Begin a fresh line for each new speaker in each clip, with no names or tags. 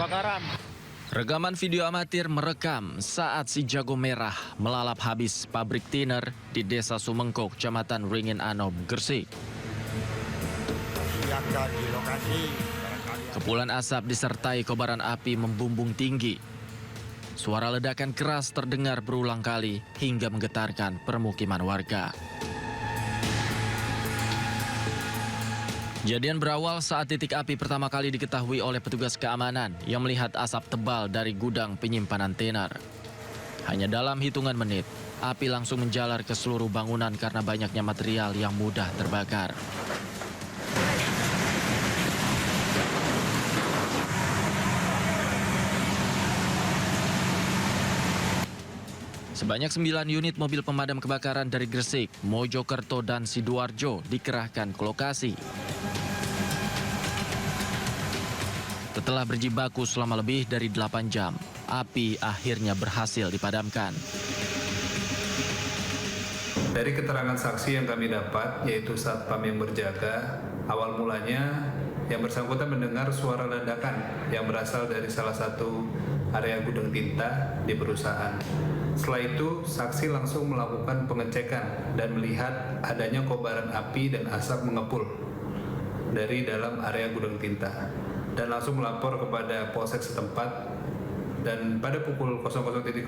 kebakaran.
Rekaman video amatir merekam saat si jago merah melalap habis pabrik tiner di Desa Sumengkok, Kecamatan Ringin Anom, Gresik.
Siaga di lokasi.
Kepulan asap disertai kobaran api membumbung tinggi. Suara ledakan keras terdengar berulang kali hingga menggetarkan permukiman warga. Kejadian berawal saat titik api pertama kali diketahui oleh petugas keamanan yang melihat asap tebal dari gudang penyimpanan tiner. Hanya dalam hitungan menit, api langsung menjalar ke seluruh bangunan karena banyaknya material yang mudah terbakar. Sebanyak 9 unit mobil pemadam kebakaran dari Gresik, Mojokerto, dan Sidoarjo dikerahkan ke lokasi. Setelah berjibaku selama lebih dari 8 jam, api akhirnya berhasil dipadamkan.
Dari keterangan saksi yang kami dapat, yaitu satpam yang berjaga, awal mulanya yang bersangkutan mendengar suara ledakan yang berasal dari salah satu area gudang tinta di perusahaan. Setelah itu, saksi langsung melakukan pengecekan dan melihat adanya kobaran api dan asap mengepul dari dalam area gudang tinta, dan langsung melapor kepada polsek setempat. Dan pada pukul 00.00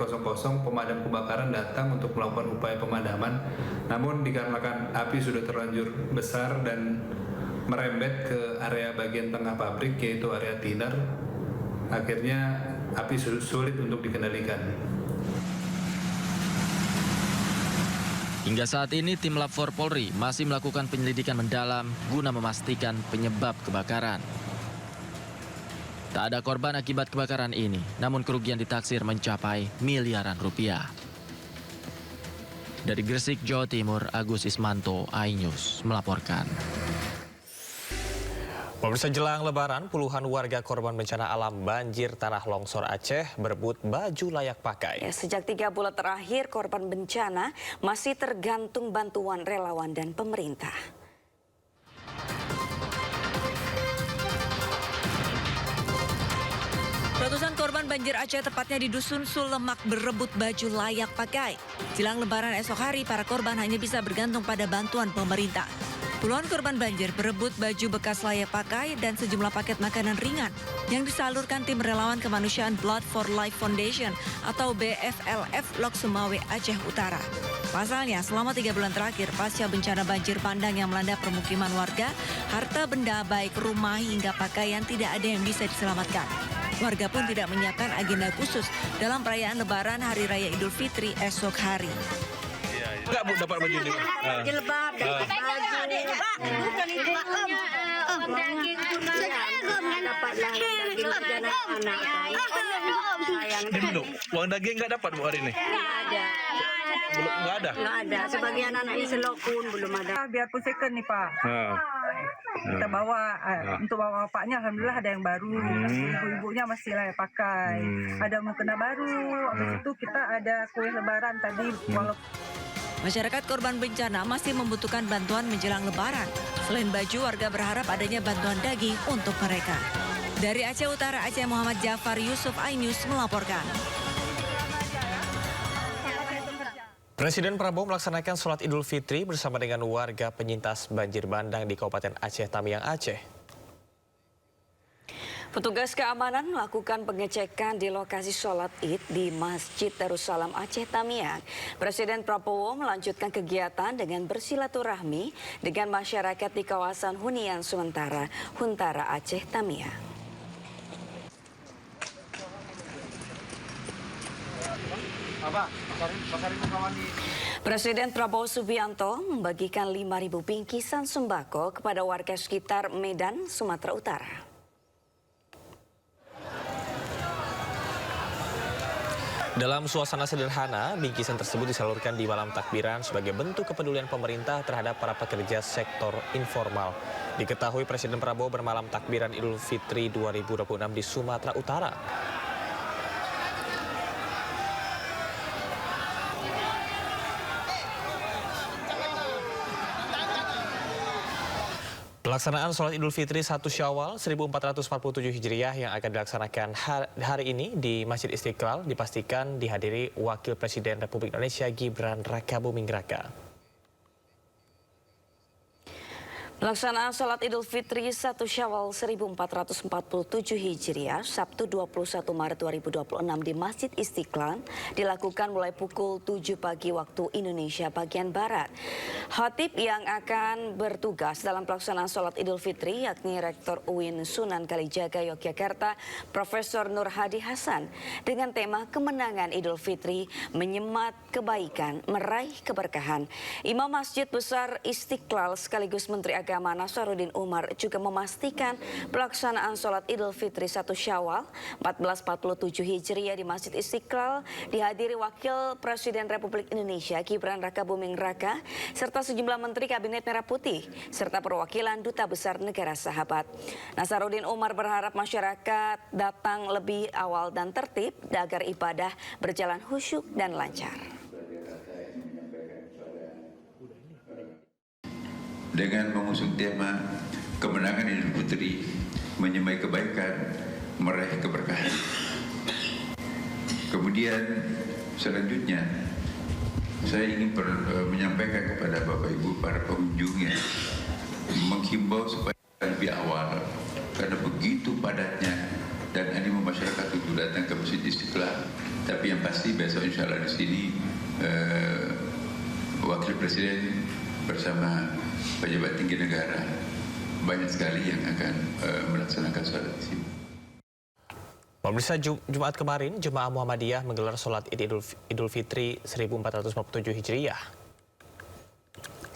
pemadam kebakaran datang untuk melakukan upaya pemadaman. Namun dikarenakan api sudah terlanjur besar dan merembet ke area bagian tengah pabrik, yaitu area tiner, akhirnya api sulit untuk dikendalikan.
Hingga saat ini tim Lab 4 Polri masih melakukan penyelidikan mendalam guna memastikan penyebab kebakaran. Tak ada korban akibat kebakaran ini, namun kerugian ditaksir mencapai miliaran rupiah. Dari Gresik, Jawa Timur, Agus Ismanto, iNews melaporkan.
Pemirsa, jelang Lebaran, puluhan warga korban bencana alam banjir tanah longsor Aceh berebut baju layak pakai.
Sejak 3 bulan terakhir, korban bencana masih tergantung bantuan relawan dan pemerintah. Ratusan korban banjir Aceh, tepatnya di Dusun Sulemak, berebut baju layak pakai. Jelang Lebaran esok hari, para korban hanya bisa bergantung pada bantuan pemerintah. Puluhan korban banjir berebut baju bekas layak pakai dan sejumlah paket makanan ringan yang disalurkan tim relawan kemanusiaan Blood for Life Foundation atau BFLF Lok Sumawe, Aceh Utara. Pasalnya, selama 3 bulan terakhir pasca bencana banjir bandang yang melanda permukiman warga, harta benda baik rumah hingga pakaian tidak ada yang bisa diselamatkan. Warga pun tidak menyiapkan agenda khusus dalam perayaan Lebaran Hari Raya Idul Fitri esok hari.
Enggak, Bu, dapat baju ini.
Jilbab, dapat baju. Bukan itu maknya uang daging pun dapatlah daging anak-anak.
Dulu, uang daging enggak dapat, Bu, hari ini?
Ada.
Belum, enggak ada?
Belum ada. Sebagian anak Islam pun belum ada.
Biarpun second nih, Pak. Kita bawa untuk bawa bapaknya, alhamdulillah ada yang baru. Ibu-ibunya masih layak pakai. Ada mukena baru. Habis itu kita ada kue lebaran tadi.
Masyarakat korban bencana masih membutuhkan bantuan menjelang Lebaran. Selain baju, warga berharap adanya bantuan daging untuk mereka. Dari Aceh Utara, Aceh, Muhammad Jafar Yusuf, iNews melaporkan.
Presiden Prabowo melaksanakan sholat Idul Fitri bersama dengan warga penyintas banjir bandang di Kabupaten Aceh Tamiang, Aceh.
Petugas keamanan melakukan pengecekan di lokasi sholat Id di Masjid Darussalam Aceh Tamiang. Presiden Prabowo melanjutkan kegiatan dengan bersilaturahmi dengan masyarakat di kawasan hunian sementara Huntara Aceh Tamiang. Presiden Prabowo Subianto membagikan 5.000 bingkisan sembako kepada warga sekitar Medan, Sumatera Utara.
Dalam suasana sederhana, bingkisan tersebut disalurkan di malam takbiran sebagai bentuk kepedulian pemerintah terhadap para pekerja sektor informal. Diketahui Presiden Prabowo bermalam takbiran Idul Fitri 2026 di Sumatera Utara. Pelaksanaan sholat Idul Fitri 1 Syawal 1447 Hijriah yang akan dilaksanakan hari ini di Masjid Istiqlal dipastikan dihadiri Wakil Presiden Republik Indonesia Gibran Rakabuming Raka.
Pelaksanaan sholat Idul Fitri 1 Syawal 1447 Hijriah Sabtu 21 Maret 2026 di Masjid Istiqlal dilakukan mulai pukul 7 pagi waktu Indonesia bagian Barat. Khatib yang akan bertugas dalam pelaksanaan sholat Idul Fitri yakni Rektor UIN Sunan Kalijaga Yogyakarta Profesor Nur Hadi Hasan dengan tema Kemenangan Idul Fitri menyemat kebaikan, meraih keberkahan. Imam Masjid Besar Istiqlal sekaligus Menteri Agama Nasaruddin Umar juga memastikan pelaksanaan sholat Idul Fitri 1 Syawal 1447 Hijriah di Masjid Istiqlal dihadiri Wakil Presiden Republik Indonesia Gibran Rakabuming Raka serta sejumlah Menteri Kabinet Merah Putih serta perwakilan Duta Besar Negara Sahabat. Nasaruddin Umar berharap masyarakat datang lebih awal dan tertib agar ibadah berjalan khusyuk dan lancar.
Dengan mengusung tema kemenangan Idul Fitri, menyemai kebaikan, meraih keberkahan. Kemudian selanjutnya saya ingin menyampaikan kepada Bapak Ibu para pengunjungnya, menghimbau supaya lebih awal karena begitu padatnya dan animo masyarakat untuk datang ke Masjid Istiqlal. Tapi yang pasti besok insya Allah di sini Wakil Presiden bersama pejabat tinggi negara banyak sekali yang akan melaksanakan sholat di sini.
Pemirsa, Jumat kemarin Jemaah Muhammadiyah menggelar sholat Idul Fitri 1447 Hijriah.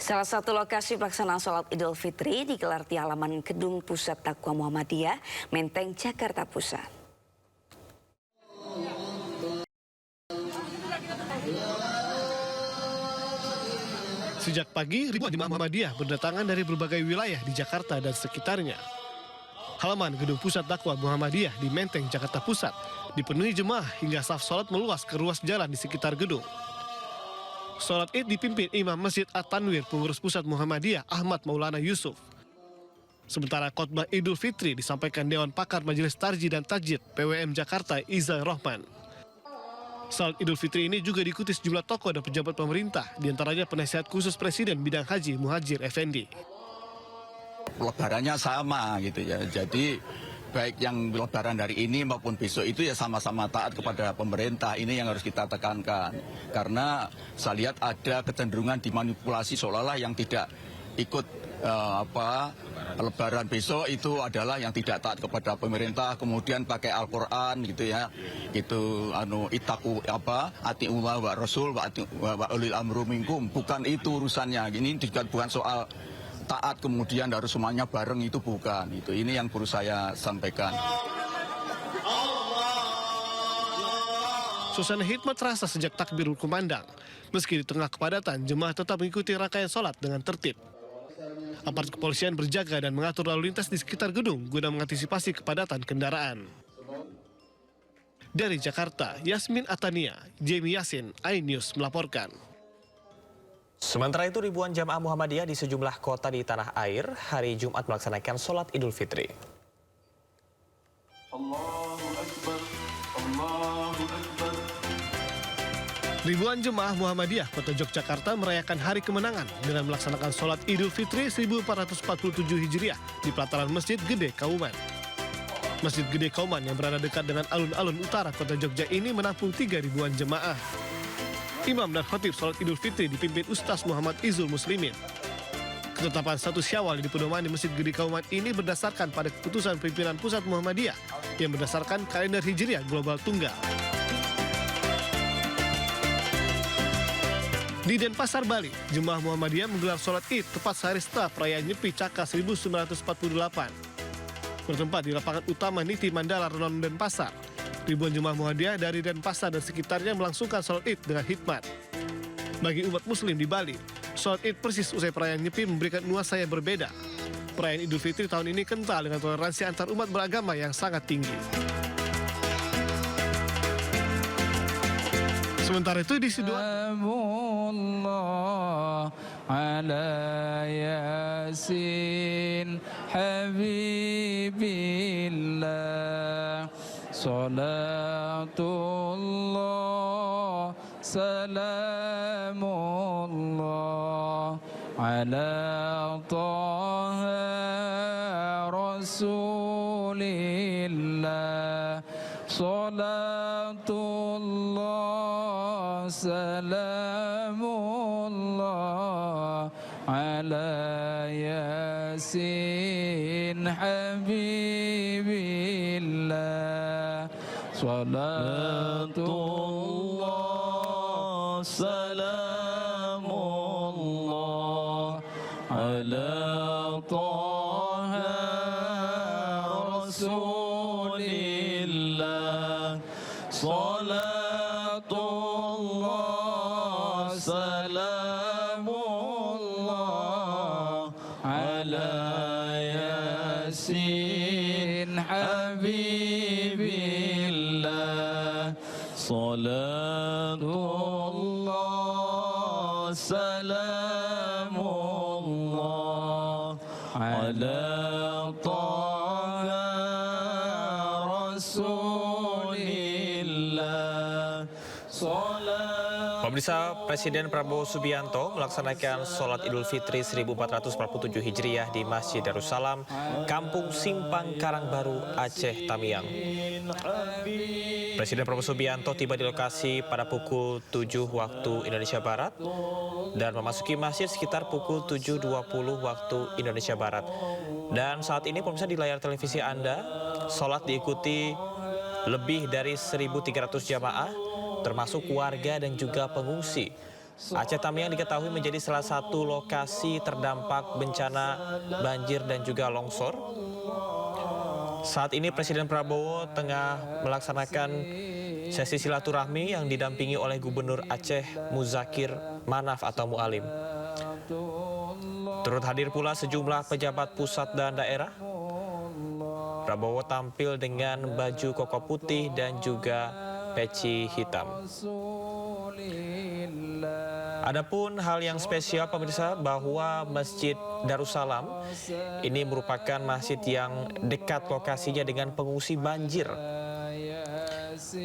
Salah satu lokasi pelaksanaan sholat Idul Fitri digelar di halaman Gedung Pusat Taqwa Muhammadiyah, Menteng, Jakarta Pusat.
Sejak pagi, ribuan jemaah Muhammadiyah berdatangan dari berbagai wilayah di Jakarta dan sekitarnya. Halaman Gedung Pusat Taqwa Muhammadiyah di Menteng, Jakarta Pusat dipenuhi jemaah hingga saf sholat meluas ke ruas jalan di sekitar gedung. Sholat Id dipimpin Imam Masjid At-Tanwir Pengurus Pusat Muhammadiyah Ahmad Maulana Yusuf. Sementara khotbah Idul Fitri disampaikan Dewan Pakar Majelis Tarjih dan Tajid PWM Jakarta Iza Rohman. Sholat Idul Fitri ini juga diikuti sejumlah tokoh dan pejabat pemerintah, diantaranya penasihat khusus Presiden bidang Haji Muhajir Effendi.
Lebarannya sama gitu ya, jadi baik yang lebaran hari ini maupun besok itu ya sama-sama taat kepada pemerintah. Ini yang harus kita tekankan, karena saya lihat ada kecenderungan dimanipulasi seolah-olah yang tidak ikut lebaran besok itu adalah yang tidak taat kepada pemerintah, kemudian pakai Al-Qur'an gitu ya. Itu itaku atiullah wa rasul wa ulil amru minkum. Bukan itu urusannya. Ini juga bukan soal taat kemudian harus semuanya bareng, itu bukan. Itu ini yang perlu saya sampaikan.
Suasana hikmat terasa sejak takbirul kumandang. Meski di tengah kepadatan, jemaah tetap mengikuti rangkaian sholat dengan tertib. Aparat kepolisian berjaga dan mengatur lalu lintas di sekitar gedung guna mengantisipasi kepadatan kendaraan. Dari Jakarta, Yasmin Atania, Jamie Yasin, iNews melaporkan.
Sementara itu ribuan jamaah Muhammadiyah di sejumlah kota di tanah air hari Jumat melaksanakan sholat Idul Fitri.
Allahu Akbar, Allahu Akbar.
Ribuan jemaah Muhammadiyah Kota Yogyakarta merayakan hari kemenangan dengan melaksanakan sholat Idul Fitri 1447 Hijriah di pelataran Masjid Gede Kauman. Masjid Gede Kauman yang berada dekat dengan alun-alun utara Kota Jogja ini menampung 3 ribuan jemaah. Imam dan khatib sholat Idul Fitri dipimpin Ustaz Muhammad Izul Muslimin. Ketetapan 1 Syawal di pedoman di Masjid Gede Kauman ini berdasarkan pada keputusan pimpinan Pusat Muhammadiyah yang berdasarkan kalender Hijriah Global Tunggal. Di Denpasar, Bali, jemaah Muhammadiyah menggelar sholat Id tepat sehari setelah perayaan Nyepi Caka 1948. Bertempat di lapangan utama Niti Mandala Renon Denpasar, ribuan jemaah Muhammadiyah dari Denpasar dan sekitarnya melangsungkan sholat Id dengan hikmat. Bagi umat Muslim di Bali, sholat Id persis usai perayaan Nyepi memberikan nuansa yang berbeda. Perayaan Idul Fitri tahun ini kental dengan toleransi antar umat beragama yang sangat tinggi. Sementara itu di
Allah ala Yasin habibillah salatullah salamullah ala taha rasulillah salatullah salamullah ala yasin habibillah salatullah salamullah ala taha rasulillah salatullah salamullah ala yasin habibillah salatullah salamullah ala taha rasulillah
Pemirsa, Presiden Prabowo Subianto melaksanakan sholat Idul Fitri 1447 Hijriah di Masjid Darussalam, Kampung Simpang Karangbaru, Aceh Tamiang. Presiden Prabowo Subianto tiba di lokasi pada pukul 7 waktu Indonesia Barat dan memasuki masjid sekitar pukul 7.20 waktu Indonesia Barat. Dan saat ini pemirsa di layar televisi Anda, sholat diikuti lebih dari 1.300 jamaah, termasuk warga dan juga pengungsi. Aceh Tamiang diketahui menjadi salah satu lokasi terdampak bencana banjir dan juga longsor. Saat ini Presiden Prabowo tengah melaksanakan sesi silaturahmi yang didampingi oleh Gubernur Aceh Muzakir Manaf atau Mualim. Turut hadir pula sejumlah pejabat pusat dan daerah. Prabowo tampil dengan baju koko putih dan juga peci hitam. Adapun hal yang spesial pemirsa bahwa Masjid Darussalam ini merupakan masjid yang dekat lokasinya dengan pengungsi banjir.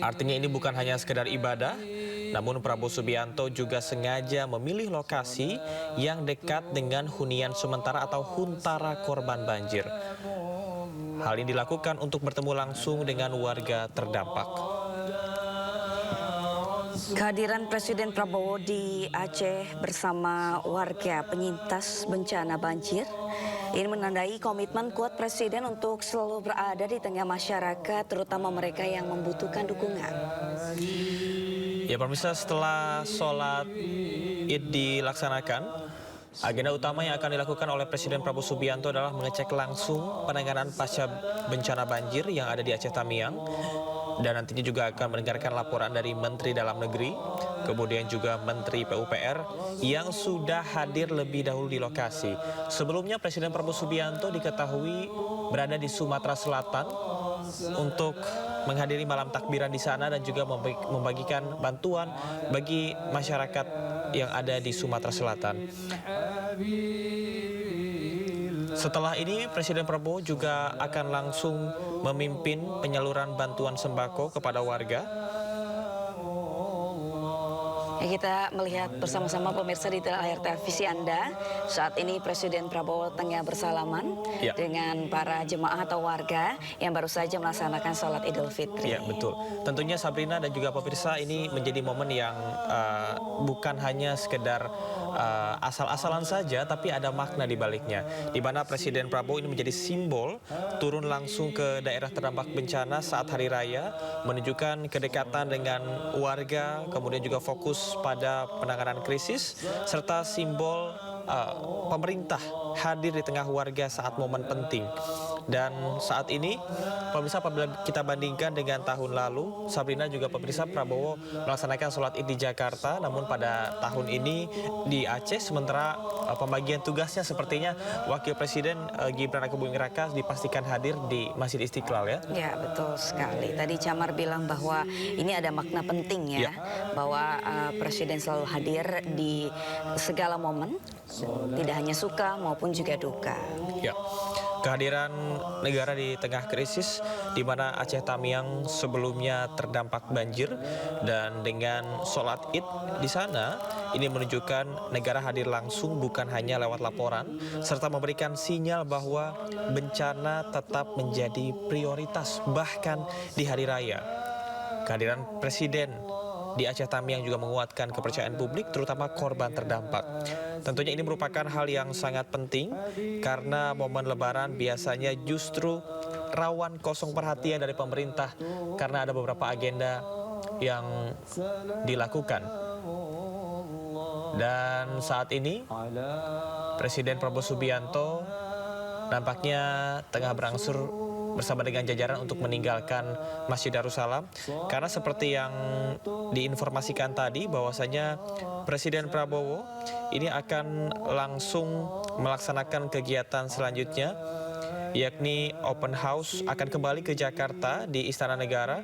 Artinya ini bukan hanya sekedar ibadah, namun Prabowo Subianto juga sengaja memilih lokasi yang dekat dengan hunian sementara atau huntara korban banjir. Hal ini dilakukan untuk bertemu langsung dengan warga terdampak.
Kehadiran Presiden Prabowo di Aceh bersama warga penyintas bencana banjir ini menandai komitmen kuat Presiden untuk selalu berada di tengah masyarakat, terutama mereka yang membutuhkan dukungan.
Ya pemirsa, setelah sholat Id dilaksanakan, agenda utama yang akan dilakukan oleh Presiden Prabowo Subianto adalah mengecek langsung penanganan pasca bencana banjir yang ada di Aceh Tamiang. Dan nantinya juga akan mendengarkan laporan dari Menteri Dalam Negeri, kemudian juga Menteri PUPR yang sudah hadir lebih dahulu di lokasi. Sebelumnya Presiden Prabowo Subianto diketahui berada di Sumatera Selatan untuk menghadiri malam takbiran di sana dan juga membagikan bantuan bagi masyarakat yang ada di Sumatera Selatan. Setelah ini Presiden Prabowo juga akan langsung memimpin penyaluran bantuan sembako kepada warga.
Ya, kita melihat bersama-sama pemirsa di layar televisi Anda. Saat ini Presiden Prabowo tengah bersalaman dengan para jemaah atau warga yang baru saja melaksanakan sholat Idul Fitri.
Ya, betul. Tentunya Sabrina dan juga pemirsa, ini menjadi momen yang bukan hanya sekedar asal-asalan saja, tapi ada makna di baliknya. Di mana Presiden Prabowo ini menjadi simbol turun langsung ke daerah terdampak bencana saat hari raya, menunjukkan kedekatan dengan warga, kemudian juga fokus pada penanganan krisis, serta simbol pemerintah hadir di tengah warga saat momen penting. Dan saat ini, pemirsa, apabila kita bandingkan dengan tahun lalu, Sabrina juga pemirsa, Prabowo melaksanakan sholat Id di Jakarta, namun pada tahun ini di Aceh, sementara pembagian tugasnya sepertinya Wakil Presiden Gibran Rakebuming Raka dipastikan hadir di Masjid Istiqlal ya.
Ya, betul sekali. Tadi Camar bilang bahwa ini ada makna penting ya, bahwa Presiden selalu hadir di segala momen, tidak hanya suka maupun juga duka.
Ya. Kehadiran negara di tengah krisis di mana Aceh Tamiang sebelumnya terdampak banjir dan dengan sholat Id di sana ini menunjukkan negara hadir langsung bukan hanya lewat laporan serta memberikan sinyal bahwa bencana tetap menjadi prioritas bahkan di hari raya. Kehadiran Presiden di Aceh Tamiang juga menguatkan kepercayaan publik terutama korban terdampak. Tentunya ini merupakan hal yang sangat penting karena momen Lebaran biasanya justru rawan kosong perhatian dari pemerintah karena ada beberapa agenda yang dilakukan. Dan saat ini Presiden Prabowo Subianto nampaknya tengah berangsur bersama dengan jajaran untuk meninggalkan Masjid Darussalam karena seperti yang diinformasikan tadi bahwasanya Presiden Prabowo ini akan langsung melaksanakan kegiatan selanjutnya yakni open house akan kembali ke Jakarta di Istana Negara,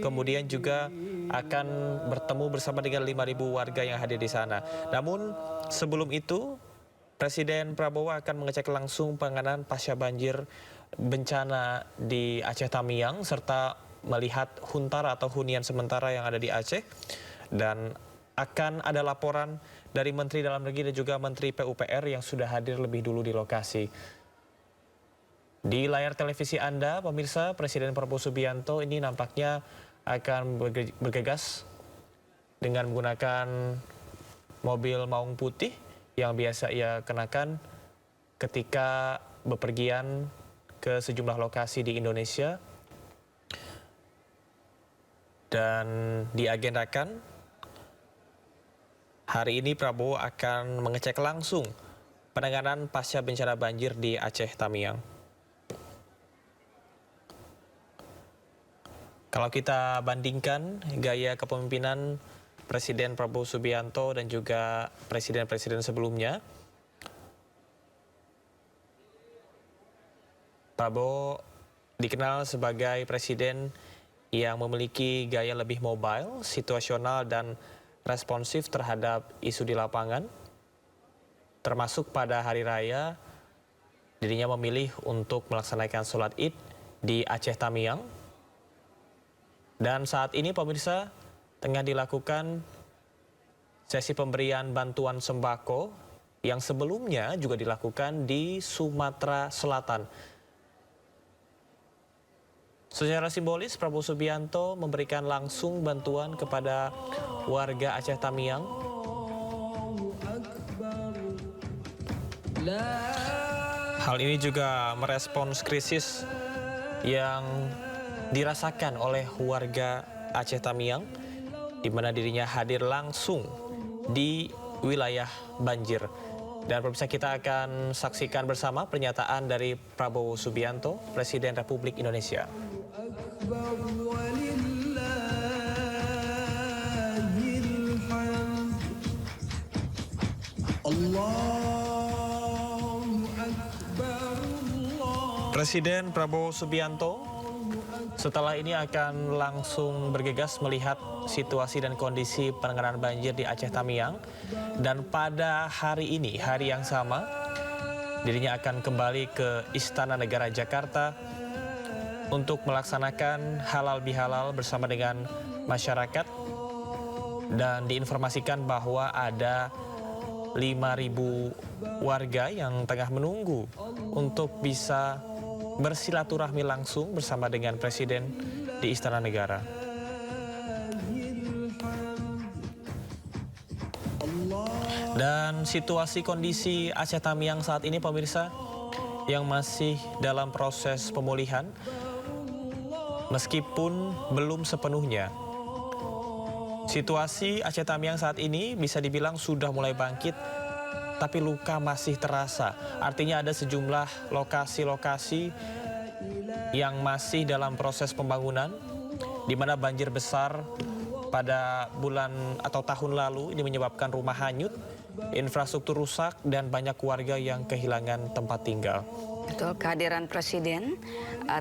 kemudian juga akan bertemu bersama dengan 5.000 warga yang hadir di sana. Namun sebelum itu Presiden Prabowo akan mengecek langsung penanganan pasca banjir bencana di Aceh Tamiang serta melihat huntara atau hunian sementara yang ada di Aceh, dan akan ada laporan dari Menteri Dalam Negeri dan juga Menteri PUPR yang sudah hadir lebih dulu di lokasi. Di layar televisi Anda, pemirsa, Presiden Prabowo Subianto ini nampaknya akan bergegas dengan menggunakan mobil maung putih yang biasa ia kenakan ketika bepergian ke sejumlah lokasi di Indonesia, dan diagendakan hari ini Prabowo akan mengecek langsung penanganan pasca bencana banjir di Aceh Tamiang. Kalau kita bandingkan gaya kepemimpinan Presiden Prabowo Subianto dan juga presiden-presiden sebelumnya, Prabowo dikenal sebagai presiden yang memiliki gaya lebih mobile, situasional, dan responsif terhadap isu di lapangan. Termasuk pada hari raya, dirinya memilih untuk melaksanakan sholat Id di Aceh Tamiang. Dan saat ini pemirsa tengah dilakukan sesi pemberian bantuan sembako yang sebelumnya juga dilakukan di Sumatera Selatan. Secara simbolis, Prabowo Subianto memberikan langsung bantuan kepada warga Aceh Tamiang. Hal ini juga merespons krisis yang dirasakan oleh warga Aceh Tamiang, di mana dirinya hadir langsung di wilayah banjir. Dan pemirsa, kita akan saksikan bersama pernyataan dari Prabowo Subianto, Presiden Republik Indonesia. Presiden Prabowo Subianto setelah ini akan langsung bergegas melihat situasi dan kondisi penanganan banjir di Aceh Tamiang, dan pada hari ini, hari yang sama, dirinya akan kembali ke Istana Negara Jakarta untuk melaksanakan halal bihalal bersama dengan masyarakat, dan diinformasikan bahwa ada 5.000 warga yang tengah menunggu untuk bisa bersilaturahmi langsung bersama dengan Presiden di Istana Negara. Dan situasi kondisi Aceh Tamiang saat ini pemirsa yang masih dalam proses pemulihan meskipun belum sepenuhnya. Situasi Aceh Tamiang saat ini bisa dibilang sudah mulai bangkit, tapi luka masih terasa. Artinya ada sejumlah lokasi-lokasi yang masih dalam proses pembangunan, di mana banjir besar pada bulan atau tahun lalu ini menyebabkan rumah hanyut, infrastruktur rusak, dan banyak warga yang kehilangan tempat tinggal.
Betul, kehadiran Presiden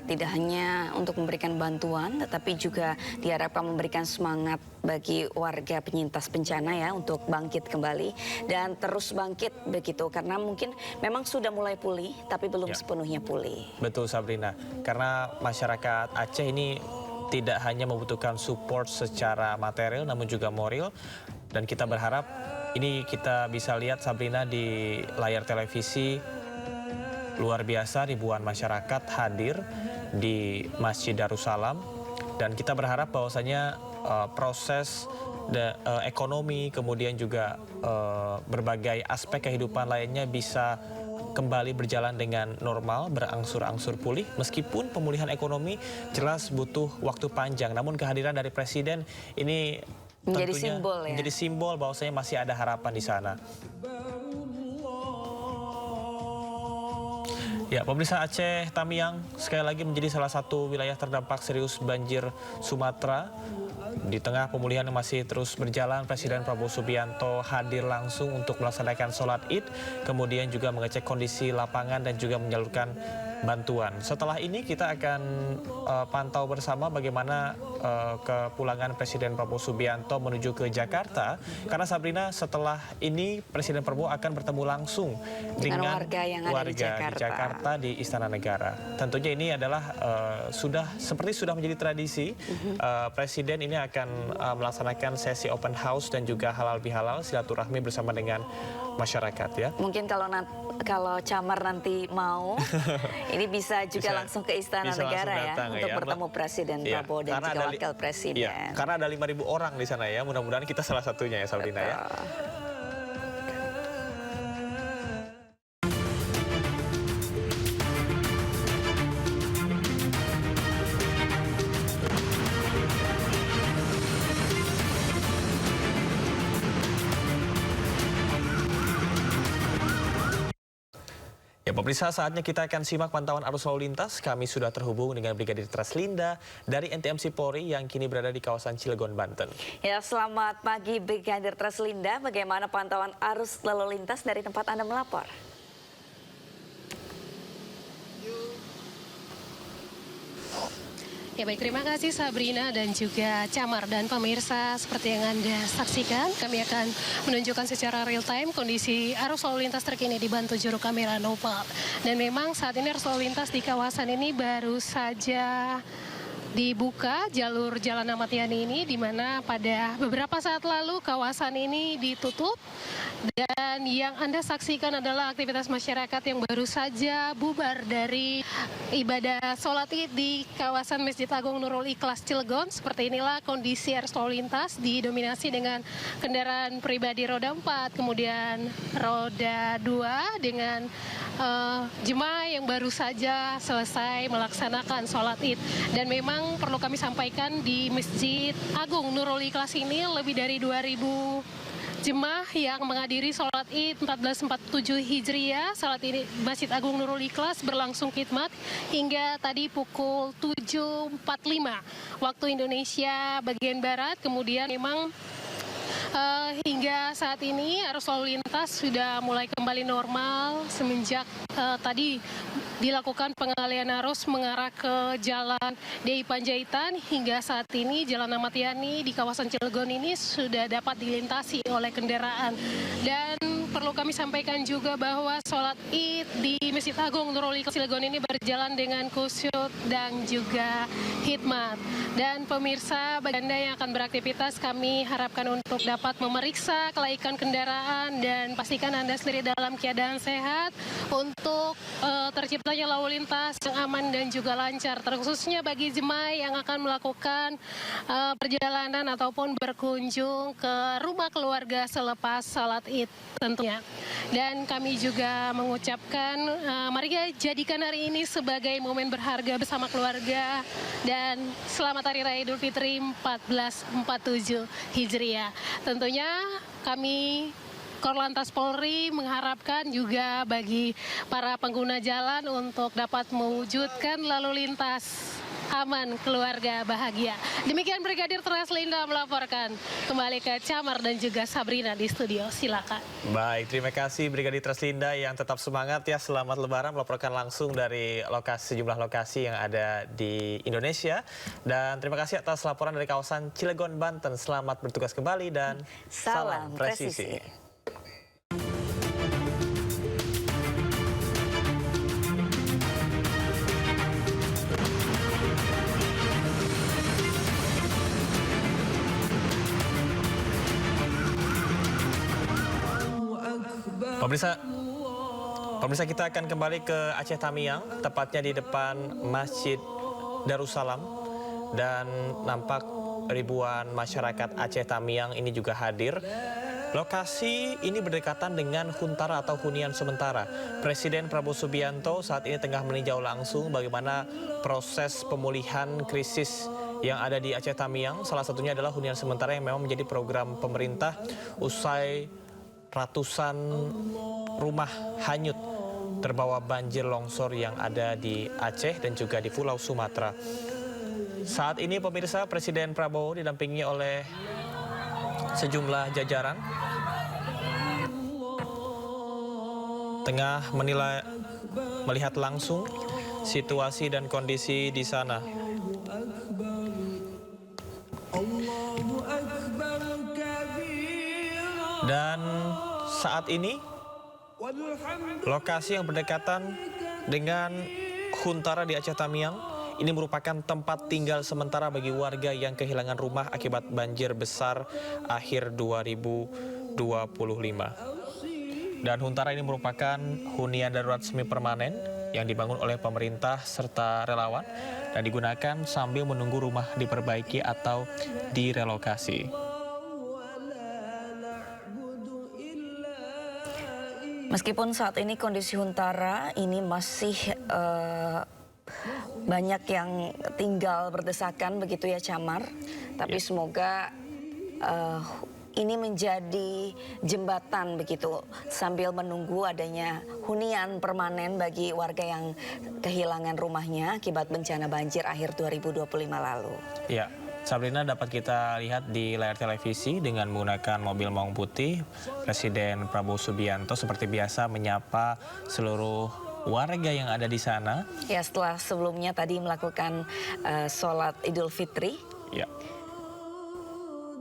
tidak hanya untuk memberikan bantuan, tetapi juga diharapkan memberikan semangat bagi warga penyintas bencana ya untuk bangkit kembali dan terus bangkit begitu, karena mungkin memang sudah mulai pulih, tapi belum sepenuhnya pulih.
Betul Sabrina, karena masyarakat Aceh ini tidak hanya membutuhkan support secara material, namun juga moral, dan kita berharap ini kita bisa lihat Sabrina di layar televisi. Luar biasa ribuan masyarakat hadir di Masjid Darussalam dan kita berharap bahwasanya proses ekonomi kemudian juga berbagai aspek kehidupan lainnya bisa kembali berjalan dengan normal, berangsur-angsur pulih. Meskipun pemulihan ekonomi jelas butuh waktu panjang, namun kehadiran dari Presiden ini
menjadi
tentunya
simbol ya.
Menjadi simbol bahwasanya masih ada harapan di sana. Ya, pemirsa, Aceh Tamiang sekali lagi menjadi salah satu wilayah terdampak serius banjir Sumatera. Di tengah pemulihan yang masih terus berjalan, Presiden Prabowo Subianto hadir langsung untuk melaksanakan sholat Id, kemudian juga mengecek kondisi lapangan dan juga menyalurkan bantuan. Setelah ini kita akan pantau bersama bagaimana kepulangan Presiden Prabowo Subianto menuju ke Jakarta. Karena Sabrina, setelah ini Presiden Prabowo akan bertemu langsung dengan
warga yang ada di Jakarta
di Istana Negara. Tentunya ini adalah sudah menjadi tradisi. Presiden ini akan melaksanakan sesi open house dan juga halal bihalal silaturahmi bersama dengan masyarakat ya.
Mungkin kalau Camar nanti mau, ini bisa juga langsung ke Istana Negara ya untuk bertemu Presiden Prabowo dan juga Wakil Presiden.
Ya, karena ada 5.000 orang di sana ya. Mudah-mudahan kita salah satunya ya Sabrina ya. Ya, pemirsa, saatnya kita akan simak pantauan arus lalu lintas. Kami sudah terhubung dengan Brigadir Treslinda dari NTMC Polri yang kini berada di kawasan Cilegon, Banten.
Ya, selamat pagi Brigadir Treslinda. Bagaimana pantauan arus lalu lintas dari tempat Anda melapor?
Ya baik, terima kasih Sabrina dan juga Camar dan pemirsa. Seperti yang Anda saksikan, kami akan menunjukkan secara real time kondisi arus lalu lintas terkini dibantu juru kamera Nopal. Dan memang saat ini arus lalu lintas di kawasan ini baru saja dibuka jalur Jalan Ahmad Yani ini, di mana pada beberapa saat lalu kawasan ini ditutup. Dan yang Anda saksikan adalah aktivitas masyarakat yang baru saja bubar dari ibadah sholat Id di kawasan Masjid Agung Nurul Ikhlas Cilegon. Seperti inilah kondisi arus lalu lintas, didominasi dengan kendaraan pribadi roda 4, kemudian roda 2 dengan jemaah yang baru saja selesai melaksanakan sholat Id. Dan memang perlu kami sampaikan di Masjid Agung Nurul Ikhlas ini lebih dari 2.000 jemaah yang menghadiri sholat Id 1447 Hijriah. Sholat ini Masjid Agung Nurul Ikhlas berlangsung khidmat hingga tadi pukul 7.45 waktu Indonesia bagian Barat. Kemudian memang hingga saat ini arus lalu lintas sudah mulai kembali normal semenjak tadi dilakukan pengalihan arus mengarah ke Jalan DI Panjaitan. Hingga saat ini Jalan Ahmad Yani di kawasan Cilegon ini sudah dapat dilintasi oleh kendaraan. Dan perlu kami sampaikan juga bahwa sholat Id di Masjid Agung Nurul Ikhlas Cilegon ini berjalan dengan khusyuk dan juga hikmat. Dan pemirsa, bagi Anda yang akan beraktivitas, kami harapkan untuk dapat memeriksa kelaikan kendaraan dan pastikan Anda sendiri dalam keadaan sehat untuk terciptanya lalu lintas yang aman dan juga lancar, terkhususnya bagi jemaah yang akan melakukan perjalanan ataupun berkunjung ke rumah keluarga selepas sholat Id tentunya. Dan kami juga mengucapkan mari kita jadikan hari ini sebagai momen berharga bersama keluarga dan selamat Hari Raya Idul Fitri 1447 Hijriah. Tentunya kami Korlantas Polri mengharapkan juga bagi para pengguna jalan untuk dapat mewujudkan lalu lintas aman, keluarga bahagia. Demikian Brigadir Treslinda melaporkan. Kembali ke Camar dan juga Sabrina di studio, silakan.
Baik, terima kasih Brigadir Treslinda yang tetap semangat ya. Selamat Lebaran, melaporkan langsung dari sejumlah lokasi yang ada di Indonesia. Dan terima kasih atas laporan dari kawasan Cilegon, Banten. Selamat bertugas kembali dan salam presisi. Pemirsa, kita akan kembali ke Aceh Tamiang, tepatnya di depan Masjid Darussalam, dan nampak ribuan masyarakat Aceh Tamiang ini juga hadir. Lokasi ini berdekatan dengan Huntara atau hunian sementara. Presiden Prabowo Subianto saat ini tengah meninjau langsung bagaimana proses pemulihan krisis yang ada di Aceh Tamiang. Salah satunya adalah hunian sementara yang memang menjadi program pemerintah usai ratusan rumah hanyut terbawa banjir longsor yang ada di Aceh dan juga di Pulau Sumatera. Saat ini pemirsa, Presiden Prabowo didampingi oleh sejumlah jajaran tengah melihat langsung situasi dan kondisi di sana. Dan saat ini lokasi yang berdekatan dengan Huntara di Aceh Tamiang ini merupakan tempat tinggal sementara bagi warga yang kehilangan rumah akibat banjir besar akhir 2025. Dan Huntara ini merupakan hunian darurat semi permanen yang dibangun oleh pemerintah serta relawan dan digunakan sambil menunggu rumah diperbaiki atau direlokasi.
Meskipun saat ini kondisi Huntara ini masih banyak yang tinggal berdesakan begitu ya Camar, tapi semoga ini menjadi jembatan begitu sambil menunggu adanya hunian permanen bagi warga yang kehilangan rumahnya akibat bencana banjir akhir 2025 lalu.
Ya. Sabrina, dapat kita lihat di layar televisi dengan menggunakan mobil maung putih, Presiden Prabowo Subianto seperti biasa menyapa seluruh warga yang ada di sana.
Ya, setelah sebelumnya tadi melakukan sholat Idul Fitri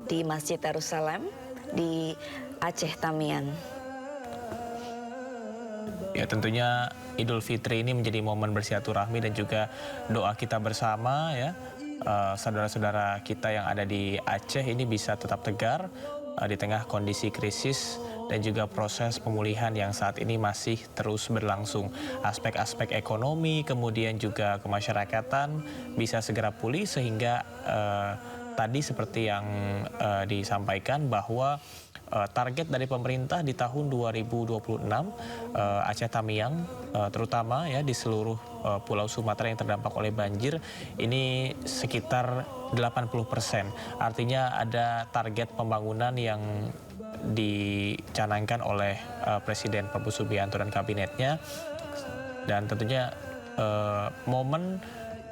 di Masjid Darussalam di Aceh Tamiang.
Ya, tentunya Idul Fitri ini menjadi momen bersilaturahmi dan juga doa kita bersama ya. Saudara-saudara kita yang ada di Aceh ini bisa tetap tegar di tengah kondisi krisis dan juga proses pemulihan yang saat ini masih terus berlangsung. Aspek-aspek ekonomi kemudian juga kemasyarakatan bisa segera pulih sehingga tadi seperti yang disampaikan bahwa target dari pemerintah di tahun 2026 Aceh Tamiang terutama ya di seluruh Pulau Sumatera yang terdampak oleh banjir ini sekitar 80%. Artinya ada target pembangunan yang dicanangkan oleh Presiden Prabowo Subianto dan kabinetnya, dan tentunya momen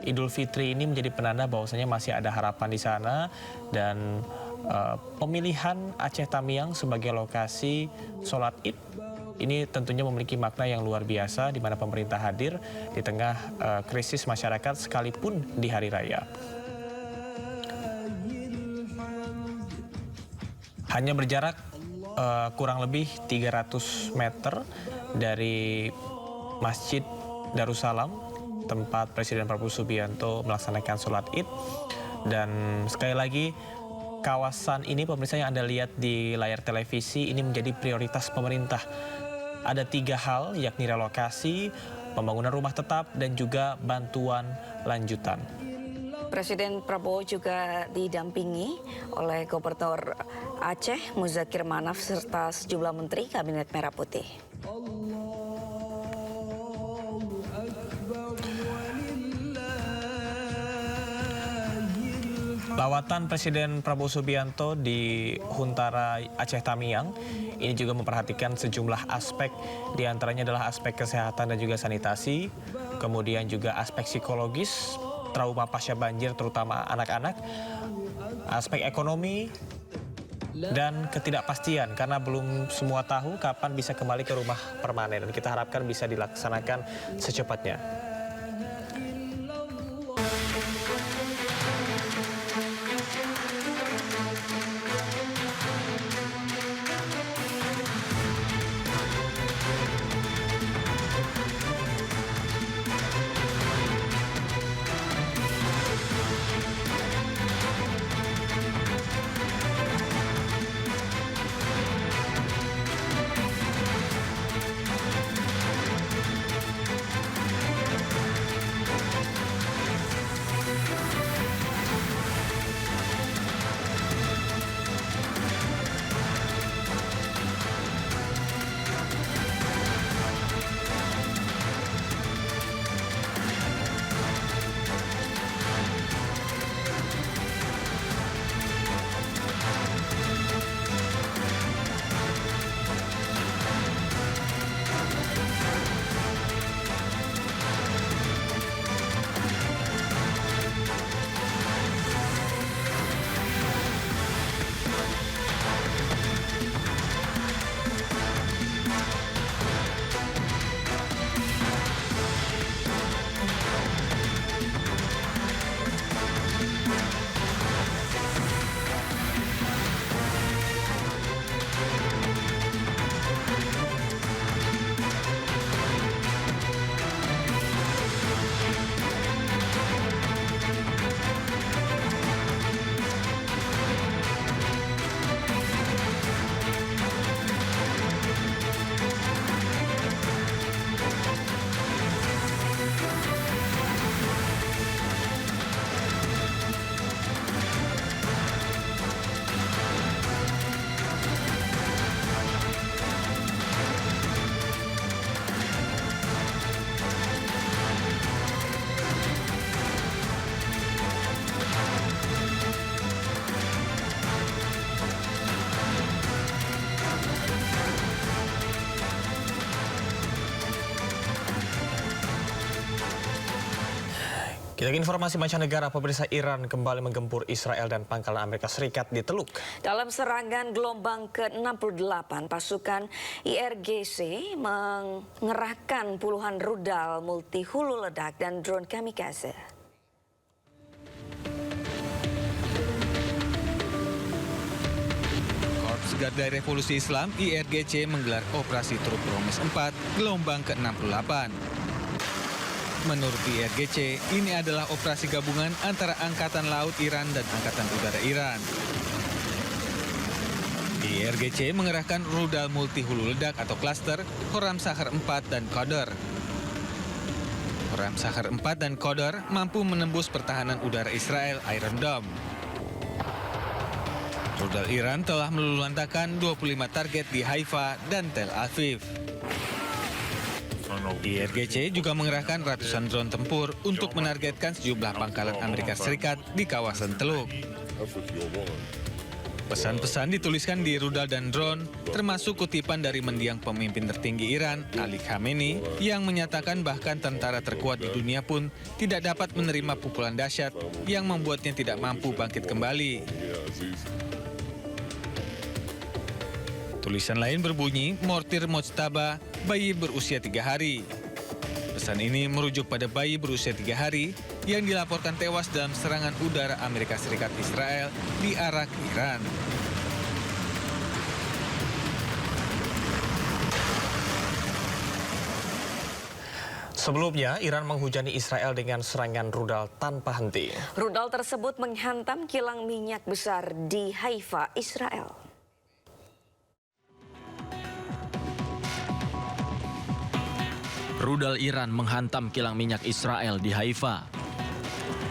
Idul Fitri ini menjadi penanda bahwasanya masih ada harapan di sana, dan pemilihan Aceh Tamiang sebagai lokasi sholat Id ini tentunya memiliki makna yang luar biasa di mana pemerintah hadir di tengah krisis masyarakat sekalipun di hari raya. Hanya berjarak kurang lebih 300 meter dari Masjid Darussalam tempat Presiden Prabowo Subianto melaksanakan sholat Id. Dan sekali lagi, kawasan ini pemirsa yang Anda lihat di layar televisi ini menjadi prioritas pemerintah. Ada 3 hal, yakni relokasi, pembangunan rumah tetap, dan juga bantuan lanjutan.
Presiden Prabowo juga didampingi oleh Gubernur Aceh Muzakir Manaf serta sejumlah menteri Kabinet Merah Putih.
Lawatan Presiden Prabowo Subianto di Huntara Aceh Tamiang ini juga memperhatikan sejumlah aspek, diantaranya adalah aspek kesehatan dan juga sanitasi, kemudian juga aspek psikologis, trauma pasca banjir terutama anak-anak, aspek ekonomi, dan ketidakpastian karena belum semua tahu kapan bisa kembali ke rumah permanen, dan kita harapkan bisa dilaksanakan secepatnya. Kita ke informasi mancanegara, pemirsa. Iran kembali menggempur Israel dan pangkalan Amerika Serikat di Teluk.
Dalam serangan gelombang ke-68, pasukan IRGC mengerahkan puluhan rudal multi hulu ledak dan drone kamikaze.
Korps Garda Revolusi Islam IRGC menggelar operasi Truk Romes 4 gelombang ke-68. Menurut IRGC, ini adalah operasi gabungan antara Angkatan Laut Iran dan Angkatan Udara Iran. IRGC mengerahkan rudal multi hulu ledak atau klaster Khorramshahr 4 dan Qadr. Khorramshahr 4 dan Qadr mampu menembus pertahanan udara Israel Iron Dome. Rudal Iran telah meluluhlantakkan 25 target di Haifa dan Tel Aviv. IRGC juga mengerahkan ratusan drone tempur untuk menargetkan sejumlah pangkalan Amerika Serikat di kawasan Teluk. Pesan-pesan dituliskan di rudal dan drone, termasuk kutipan dari mendiang pemimpin tertinggi Iran, Ali Khamenei, yang menyatakan bahkan tentara terkuat di dunia pun tidak dapat menerima pukulan dahsyat yang membuatnya tidak mampu bangkit kembali. Tulisan lain berbunyi, Mortir Mojtaba, bayi berusia 3 hari. Pesan ini merujuk pada bayi berusia 3 hari yang dilaporkan tewas dalam serangan udara Amerika Serikat Israel di Arak, Iran.
Sebelumnya, Iran menghujani Israel dengan serangan rudal tanpa henti.
Rudal tersebut menghantam kilang minyak besar di Haifa, Israel.
Rudal Iran menghantam kilang minyak Israel di Haifa.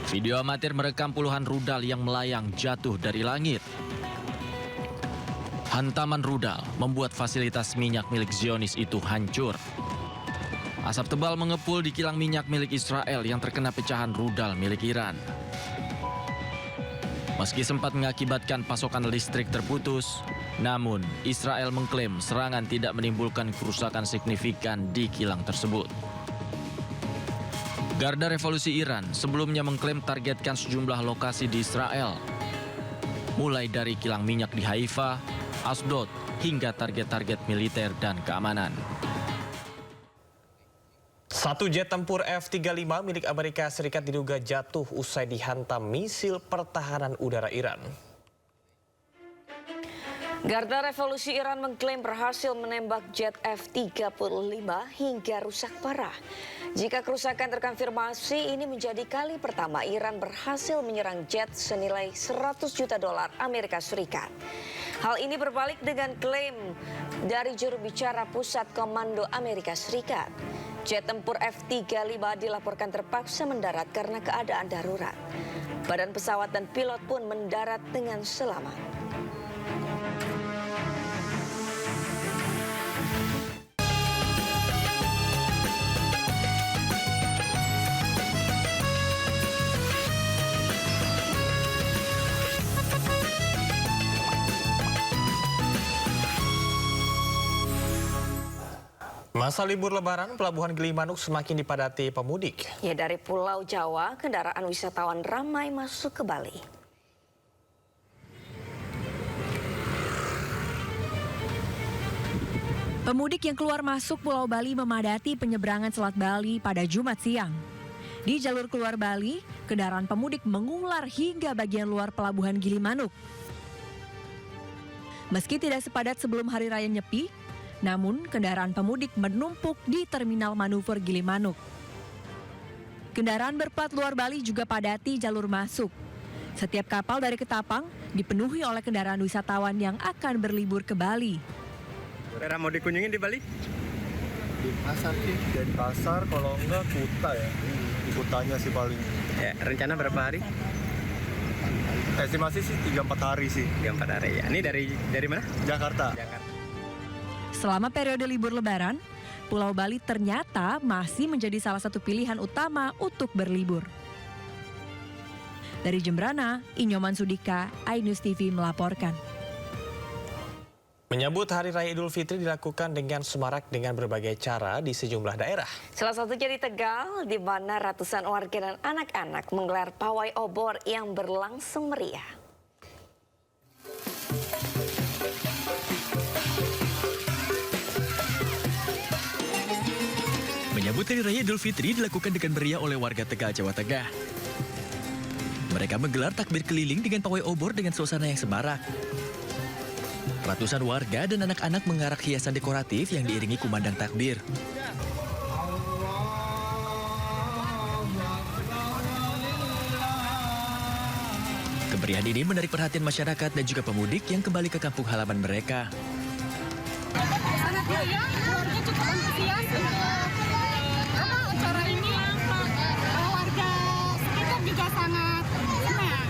Video amatir merekam puluhan rudal yang melayang jatuh dari langit. Hantaman rudal membuat fasilitas minyak milik Zionis itu hancur. Asap tebal mengepul di kilang minyak milik Israel yang terkena pecahan rudal milik Iran. Meski sempat mengakibatkan pasokan listrik terputus, namun Israel mengklaim serangan tidak menimbulkan kerusakan signifikan di kilang tersebut. Garda Revolusi Iran sebelumnya mengklaim targetkan sejumlah lokasi di Israel, mulai dari kilang minyak di Haifa, Asdod, hingga target-target militer dan keamanan.
Satu jet tempur F-35 milik Amerika Serikat diduga jatuh usai dihantam misil pertahanan udara Iran.
Garda Revolusi Iran mengklaim berhasil menembak jet F-35 hingga rusak parah. Jika kerusakan terkonfirmasi, ini menjadi kali pertama Iran berhasil menyerang jet senilai $100 juta Amerika Serikat. Hal ini berbalik dengan klaim dari juru bicara Pusat Komando Amerika Serikat. Jet tempur F-35 dilaporkan terpaksa mendarat karena keadaan darurat. Badan pesawat dan pilot pun mendarat dengan selamat.
Masa libur Lebaran, Pelabuhan Gilimanuk semakin dipadati pemudik.
Ya, dari Pulau Jawa, kendaraan wisatawan ramai masuk ke Bali.
Pemudik yang keluar masuk Pulau Bali memadati penyeberangan Selat Bali pada Jumat siang. Di jalur keluar Bali, kendaraan pemudik mengular hingga bagian luar Pelabuhan Gilimanuk. Meski tidak sepadat sebelum Hari Raya Nyepi, namun kendaraan pemudik menumpuk di Terminal Manuver Gilimanuk. Kendaraan berplat luar Bali juga padati jalur masuk. Setiap kapal dari Ketapang dipenuhi oleh kendaraan wisatawan yang akan berlibur ke Bali.
Daerah mau dikunjungi di Bali?
Di pasar sih, dari pasar kalau enggak Kuta ya. Di Kutanya sih paling.
Ya, rencana berapa hari?
Estimasi sih 3-4 hari sih.
3-4 hari ya. Ini dari mana?
Jakarta.
Selama periode libur Lebaran, Pulau Bali ternyata masih menjadi salah satu pilihan utama untuk berlibur. Dari Jembrana, Inyoman Sudika, iNews TV melaporkan.
Menyambut Hari Raya Idul Fitri dilakukan dengan semarak dengan berbagai cara di sejumlah daerah.
Salah satunya di Tegal, di mana ratusan warga dan anak-anak menggelar pawai obor yang berlangsung meriah.
Menyambut Hari Raya Idul Fitri dilakukan dengan meriah oleh warga Tegal, Jawa Tengah. Mereka menggelar takbir keliling dengan pawai obor dengan suasana yang semarak. Ratusan warga dan anak-anak mengarak hiasan dekoratif yang diiringi kumandang takbir. Kemeriahan ini menarik perhatian masyarakat dan juga pemudik yang kembali ke kampung halaman mereka.
Sangat meriah, keluarga cukup antusias untuk acara ini. Warga sekitar juga sangat senang,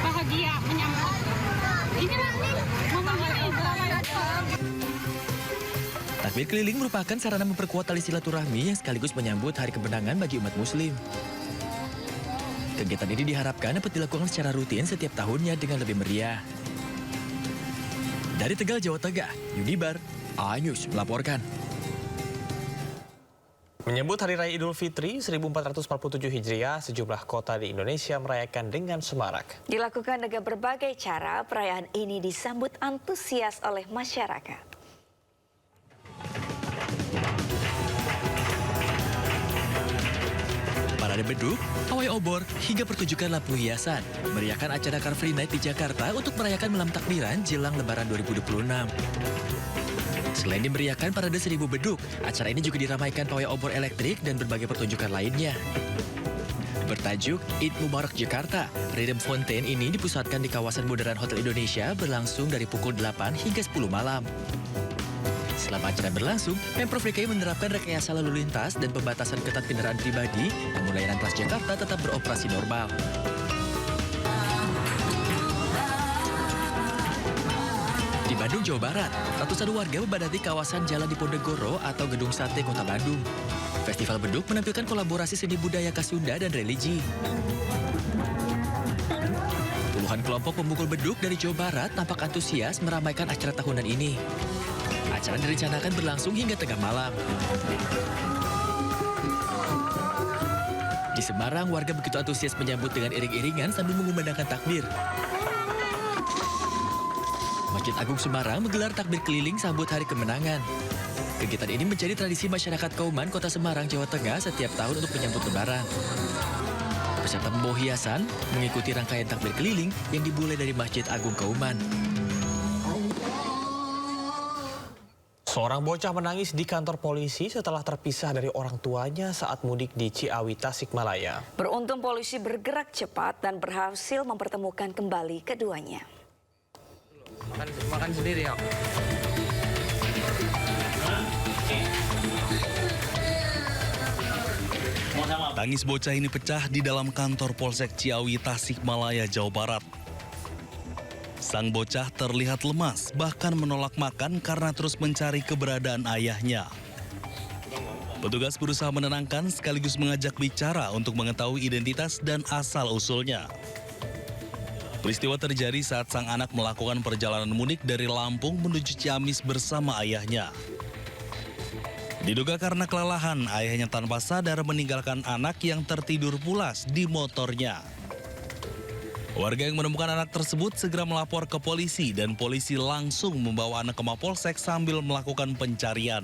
bahagia menyambut. Inilah momen
Takbir keliling merupakan sarana memperkuat tali silaturahmi yang sekaligus menyambut hari kemenangan bagi umat muslim. Kegiatan ini diharapkan dapat dilakukan secara rutin setiap tahunnya dengan lebih meriah. Dari Tegal, Jawa Tengah, Yunibar, iNews melaporkan.
Menyambut Hari Raya Idul Fitri 1447 Hijriah, sejumlah kota di Indonesia merayakan dengan semarak.
Dilakukan dengan berbagai cara, perayaan ini disambut antusias oleh masyarakat.
Parade beduk, pawai obor, hingga pertunjukan lampu hiasan meriahkan acara Car Free Night di Jakarta untuk merayakan malam takbiran jelang Lebaran 2026. Selain dimeriahkan parade 1000 beduk, acara ini juga diramaikan pawai obor elektrik dan berbagai pertunjukan lainnya. Bertajuk Eid Mubarak Jakarta, Rhythm Fountain ini dipusatkan di kawasan bundaran Hotel Indonesia berlangsung dari pukul 8 hingga 10 malam. Selama acara berlangsung, Pemprov DKI menerapkan rekayasa lalu lintas dan pembatasan ketat kendaraan pribadi, namun layanan Transjakarta tetap beroperasi normal. Di Bandung, Jawa Barat, ratusan warga memadati kawasan Jalan Diponegoro atau Gedung Sate Kota Bandung. Festival beduk menampilkan kolaborasi seni budaya khas Sunda dan religi. Puluhan kelompok pemukul beduk dari Jawa Barat tampak antusias meramaikan acara tahunan ini. Acara direncanakan berlangsung hingga tengah malam.
Di Semarang, warga begitu antusias menyambut dengan iring-iringan sambil mengumandangkan takbir. Masjid Agung Semarang menggelar takbir keliling sambut hari kemenangan. Kegiatan ini menjadi tradisi masyarakat Kauman, Kota Semarang, Jawa Tengah setiap tahun untuk menyambut Lebaran. Peserta membawa hiasan mengikuti rangkaian takbir keliling yang dimulai dari Masjid Agung Kauman.
Seorang bocah menangis di kantor polisi setelah terpisah dari orang tuanya saat mudik di Ciawi, Tasikmalaya.
Beruntung polisi bergerak cepat dan berhasil mempertemukan kembali keduanya.
Makan sendiri ya.
Tangis bocah ini pecah di dalam kantor Polsek Ciawi, Tasikmalaya, Jawa Barat. Sang bocah terlihat lemas, bahkan menolak makan karena terus mencari keberadaan ayahnya. Petugas berusaha menenangkan sekaligus mengajak bicara untuk mengetahui identitas dan asal-usulnya. Peristiwa terjadi saat sang anak melakukan perjalanan mudik dari Lampung menuju Ciamis bersama ayahnya. Diduga karena kelelahan, ayahnya tanpa sadar meninggalkan anak yang tertidur pulas di motornya. Warga yang menemukan anak tersebut segera melapor ke polisi dan polisi langsung membawa anak ke Mapolsek sambil melakukan pencarian.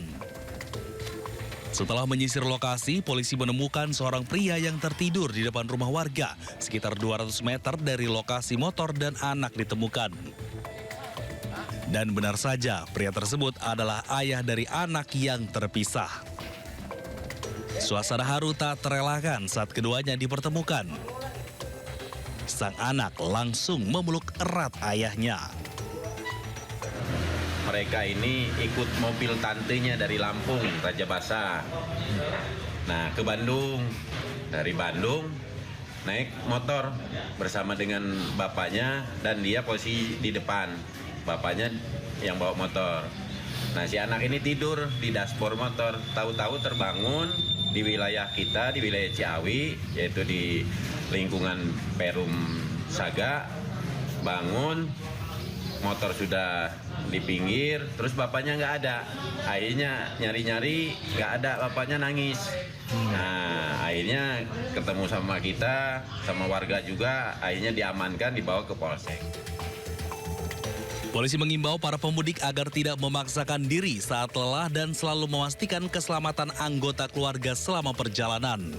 Setelah menyisir lokasi, polisi menemukan seorang pria yang tertidur di depan rumah warga sekitar 200 meter dari lokasi motor dan anak ditemukan. Dan benar saja, pria tersebut adalah ayah dari anak yang terpisah. Suasana haru tak terelakkan saat keduanya dipertemukan. Sang anak langsung memeluk erat ayahnya.
Mereka ini ikut mobil tantenya dari Lampung, Raja Basa. Nah, ke Bandung. Dari Bandung, naik motor bersama dengan bapaknya dan dia posisi di depan. Bapaknya yang bawa motor. Nah, si anak ini tidur di dashboard motor. Tahu-tahu terbangun di wilayah kita, di wilayah Ciawi, yaitu di lingkungan Perum Saga. Bangun, motor sudah di pinggir, terus bapaknya nggak ada. Akhirnya nyari-nyari, nggak ada, bapaknya nangis. Nah, akhirnya ketemu sama kita, sama warga juga, akhirnya diamankan, dibawa ke Polsek.
Polisi mengimbau para pemudik agar tidak memaksakan diri saat lelah dan selalu memastikan keselamatan anggota keluarga selama perjalanan.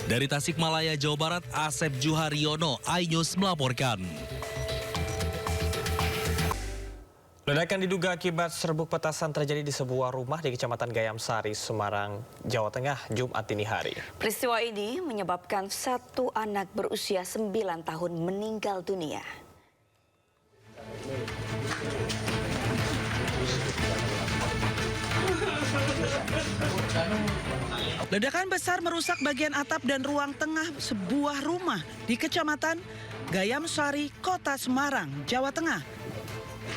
Dari Tasikmalaya, Jawa Barat, Asep Juharyono, iNews melaporkan.
Ledakan diduga akibat serbuk petasan terjadi di sebuah rumah di Kecamatan Gayam Sari, Semarang, Jawa Tengah, Jumat dini hari.
Peristiwa ini menyebabkan satu anak berusia 9 tahun meninggal dunia.
Ledakan besar merusak bagian atap dan ruang tengah sebuah rumah di Kecamatan Gayam Sari, Kota Semarang, Jawa Tengah.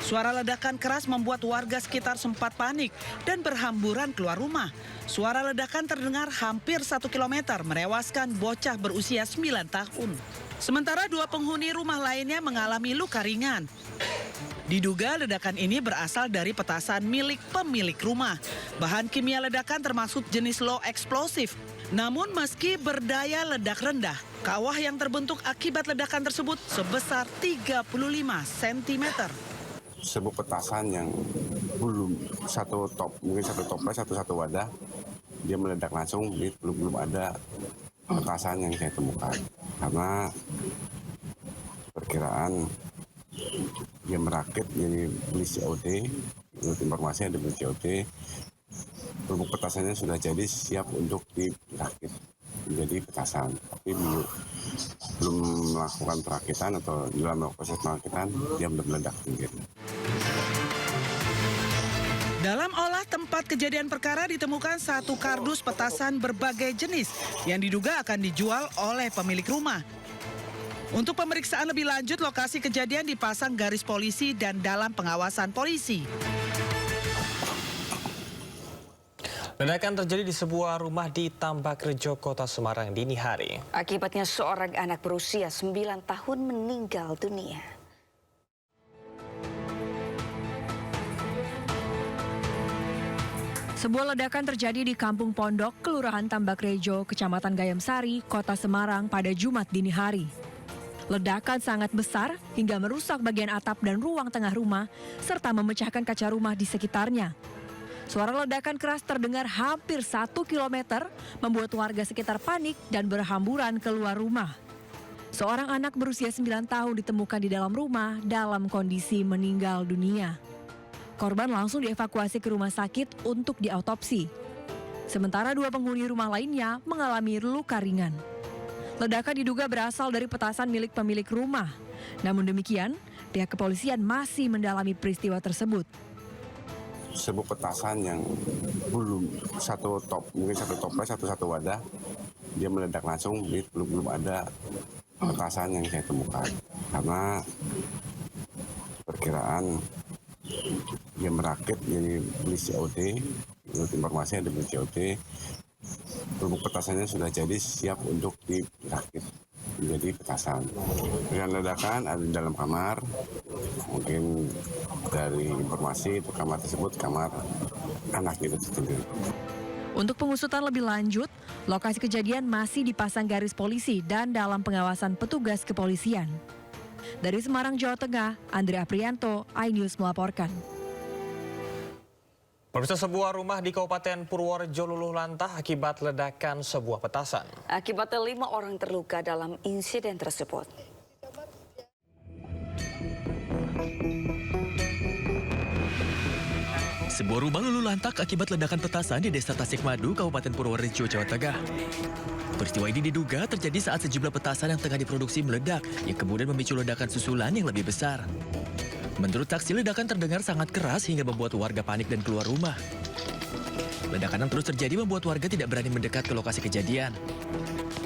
Suara ledakan keras membuat warga sekitar sempat panik dan berhamburan keluar rumah. Suara ledakan terdengar hampir 1 kilometer, merewaskan bocah berusia 9 tahun. Sementara 2 penghuni rumah lainnya mengalami luka ringan. Diduga ledakan ini berasal dari petasan milik pemilik rumah. Bahan kimia ledakan termasuk jenis low eksplosif. Namun meski berdaya ledak rendah, kawah yang terbentuk akibat ledakan tersebut sebesar 35 cm.
Sebuah petasan yang belum mungkin satu toples, satu wadah, dia meledak langsung, belum ada petasan yang saya temukan. Karena perkiraan dia merakit, jadi beli COD, menurut informasi ada beli COD, bubuk petasannya sudah jadi siap untuk dirakit menjadi petasan, tapi belum melakukan perakitan atau dalam melakukan proses perakitan dia meledak pinggir.
Dalam olah tempat kejadian perkara ditemukan 1 kardus petasan berbagai jenis yang diduga akan dijual oleh pemilik rumah. Untuk pemeriksaan lebih lanjut, lokasi kejadian dipasang garis polisi dan dalam pengawasan polisi.
Ledakan terjadi di sebuah rumah di Tambakrejo, Kota Semarang dini hari.
Akibatnya seorang anak berusia 9 tahun meninggal dunia.
Sebuah ledakan terjadi di Kampung Pondok, Kelurahan Tambak Rejo, Kecamatan Gayam Sari, Kota Semarang pada Jumat dini hari. Ledakan sangat besar hingga merusak bagian atap dan ruang tengah rumah, serta memecahkan kaca rumah di sekitarnya. Suara ledakan keras terdengar hampir 1 kilometer, membuat warga sekitar panik dan berhamburan keluar rumah. Seorang anak berusia 9 tahun ditemukan di dalam rumah dalam kondisi meninggal dunia. Korban langsung dievakuasi ke rumah sakit untuk diautopsi. Sementara 2 penghuni rumah lainnya mengalami luka ringan. Ledakan diduga berasal dari petasan milik pemilik rumah. Namun demikian, pihak kepolisian masih mendalami peristiwa tersebut.
Sebuah petasan yang belum mungkin satu toples, satu wadah, dia meledak langsung, belum ada petasan yang saya temukan. Karena perkiraan dia merakit, jadi beli COD, menurut informasi ada beli COD, bubuk petasannya sudah jadi siap untuk dirakit menjadi petasan. Dengan ledakan ada di dalam kamar, mungkin dari informasi itu kamar tersebut kamar anak itu sendiri.
Untuk pengusutan lebih lanjut, lokasi kejadian masih dipasang garis polisi dan dalam pengawasan petugas kepolisian. Dari Semarang, Jawa Tengah, Andre Aprianto, iNews melaporkan.
Pemirsa, sebuah rumah di Kabupaten Purworejo luluh lantah akibat ledakan sebuah petasan.
Akibatnya 5 orang terluka dalam insiden tersebut.
Sebuah rumah luluh lantak akibat ledakan petasan di Desa Tasikmadu, Kabupaten Purworejo, Jawa Tengah. Peristiwa ini diduga terjadi saat sejumlah petasan yang tengah diproduksi meledak, yang kemudian memicu ledakan susulan yang lebih besar. Menurut saksi, ledakan terdengar sangat keras hingga membuat warga panik dan keluar rumah. Ledakan yang terus terjadi membuat warga tidak berani mendekat ke lokasi kejadian.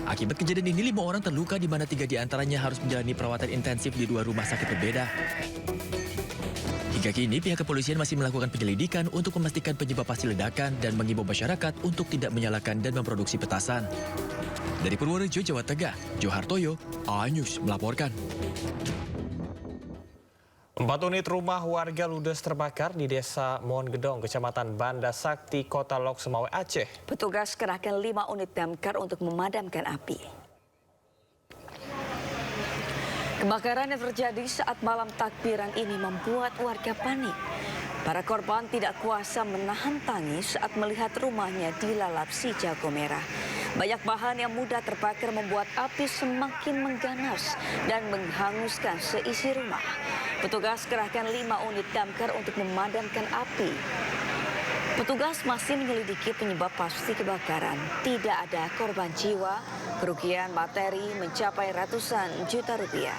Akibat kejadian ini 5 orang terluka, di mana 3 diantaranya harus menjalani perawatan intensif di 2 rumah sakit berbeda. Hingga kini pihak kepolisian masih melakukan penyelidikan untuk memastikan penyebab pasti ledakan dan mengimbau masyarakat untuk tidak menyalakan dan memproduksi petasan. Dari Purworejo, Jawa Tengah, Johartoyo, iNews melaporkan.
4 unit rumah warga ludes terbakar di Desa Mohon-Gedong, Kecamatan Banda Sakti, Kota Lok Sumawe, Aceh.
Petugas kerahkan 5 unit damkar untuk memadamkan api. Kebakaran yang terjadi saat malam takbiran ini membuat warga panik. Para korban tidak kuasa menahan tangis saat melihat rumahnya dilalap si jago merah. Banyak bahan yang mudah terbakar membuat api semakin mengganas dan menghanguskan seisi rumah. Petugas kerahkan 5 unit damkar untuk memadamkan api. Petugas masih menyelidiki penyebab pasti kebakaran. Tidak ada korban jiwa, kerugian materi mencapai ratusan juta rupiah.